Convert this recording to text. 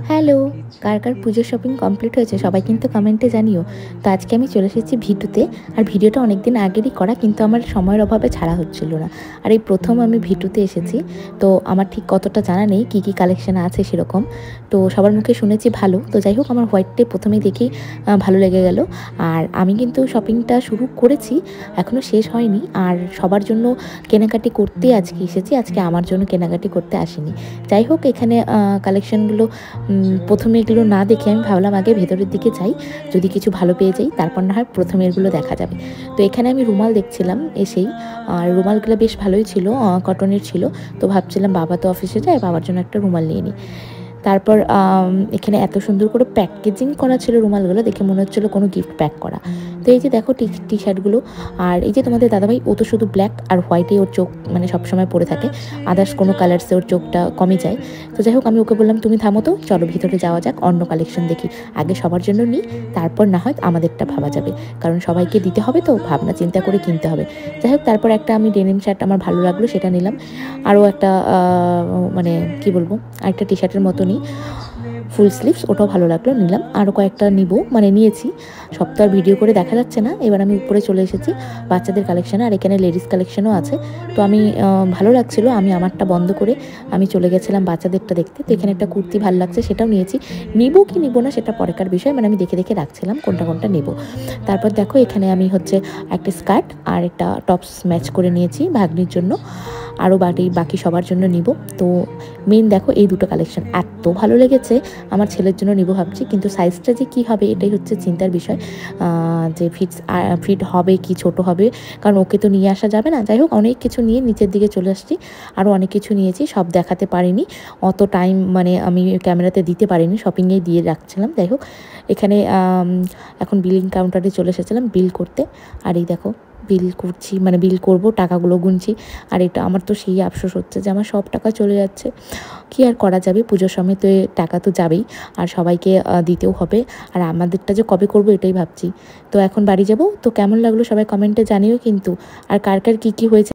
Hello, কার কার পুজোর shopping complete হয়েছে সবাই কিন্তু কমেন্টে জানিও। তো আজকে আমি চলে এসেছি ভিটুতে। আর ভিডিওটা অনেকদিন আগেরই করা, কিন্তু আমার সময়ের অভাবে ছাড়া হচ্ছিল না। আর এই প্রথম আমি ভিটুতে এসেছি। তো আমার ঠিক কতটা জানা নেই কী কী কালেকশন আছে সেরকম। তো সবার মুখে শুনেছি ভালো। তো যাই হোক, আমার হোয়াইটটাই প্রথমেই দেখেই ভালো লেগে গেল। আর আমি কিন্তু শপিংটা শুরু করেছি, এখনও শেষ হয়নি। আর সবার জন্য কেনাকাটি করতে আজকে এসেছি, আজকে আমার জন্য কেনাকাটি করতে আসিনি। যাই হোক, এখানে কালেকশনগুলো প্রথমে এগুলো না দেখে আমি ভাবলাম আগে ভেতরের দিকে যাই, যদি কিছু ভালো পেয়ে যাই তারপর না হয় প্রথমে এগুলো দেখা যাবে। তো এখানে আমি রুমাল দেখছিলাম এসেই। আর রুমালগুলো বেশ ভালোই ছিল, কটনের ছিল। তো ভাবছিলাম বাবা তো অফিসে যায়, বাবার জন্য একটা রুমাল নিয়ে নিই। তারপর এখানে এত সুন্দর করে প্যাকেজিং করা ছিল রুমালগুলো, দেখে মনে হচ্ছিলো কোনো গিফট প্যাক করা। তো এই যে দেখো টি শার্টগুলো। আর এই যে তোমাদের দাদাভাই, ও তো শুধু ব্ল্যাক আর হোয়াইটে ওর চোখ মানে সবসময় পরে থাকে, আদার্স কোনো কালার্সে ওর চোখটা কমই যায়। তো যাই হোক, আমি ওকে বললাম তুমি থামো তো, চলো ভিতরে যাওয়া যাক, অন্য কালেকশন দেখি। আগে সবার জন্য নিই, তারপর না হয় আমাদেরটা ভাবা যাবে, কারণ সবাইকে দিতে হবে, তো ভাবনা চিন্তা করে কিনতে হবে। যাই হোক, তারপর একটা আমি ডেনিম শার্ট আমার ভালো লাগলো, সেটা নিলাম। আরও একটা মানে কি বলবো, আরেকটা টি শার্টের মতনই ফুল স্লিভস, ওটাও ভালো লাগলো, নিলাম। আরও কয়েকটা নিব, মানে নিয়েছি। সব তো আর ভিডিও করে দেখা যাচ্ছে না। এবার আমি উপরে চলে এসেছি বাচ্চাদের কালেকশানে, আর এখানে লেডিস কালেকশানও আছে। তো আমি ভালো লাগছিলো, আমি আমারটা বন্ধ করে আমি চলে গেছিলাম বাচ্চাদেরটা দেখতে। তো এখানে একটা কুর্তি ভালো লাগছে, সেটাও নিয়েছি। নিব কি নিব না সেটা পরেকার বিষয়, মানে আমি দেখে দেখে রাখছিলাম কোনটা কোনটা নেব। তারপর দেখো, এখানে আমি হচ্ছে একটা স্কার্ট আর একটা টপস ম্যাচ করে নিয়েছি ভাগ্নির জন্য, আরও বাকি সবার জন্য নিব। তো মেন দেখো, এই দুটো কালেকশন এত ভালো লেগেছে, আমার ছেলের জন্য নিব ভাবছি, কিন্তু সাইজটা যে কী হবে এটাই হচ্ছে চিন্তার বিষয়, যে ফিট হবে কি ছোট হবে, কারণ ওকে তো নিয়ে আসা যাবে না। যাই হোক, অনেক কিছু নিয়ে নিচের দিকে চলে আসছি, আরও অনেক কিছু নিয়েছি, সব দেখাতে পারিনি, অত টাইম মানে আমি ক্যামেরাতে দিতে পারিনি, শপিংয়েই দিয়ে রাখছিলাম। যাই হোক, এখানে এখন বিলিং কাউন্টারে চলে এসেছিলাম বিল করতে। আর এই দেখো, বিল করছি, মানে বিল করব, টাকাগুলো গুনছি। আর এটা আমার তো সেই আফসোস হচ্ছে যে আমার সব টাকা চলে যাচ্ছে। কি আর করা যাবে, পুজোর সময় তো টাকা তো যাবেই, আর সবাইকে দিতেও হবে। আর আমাদেরটা যে কবে করব এটাই ভাবছি। তো এখন বাড়ি যাব। তো কেমন লাগলো সবাই কমেন্টে জানিও কিন্তু, আর কার কার কী কী হয়েছে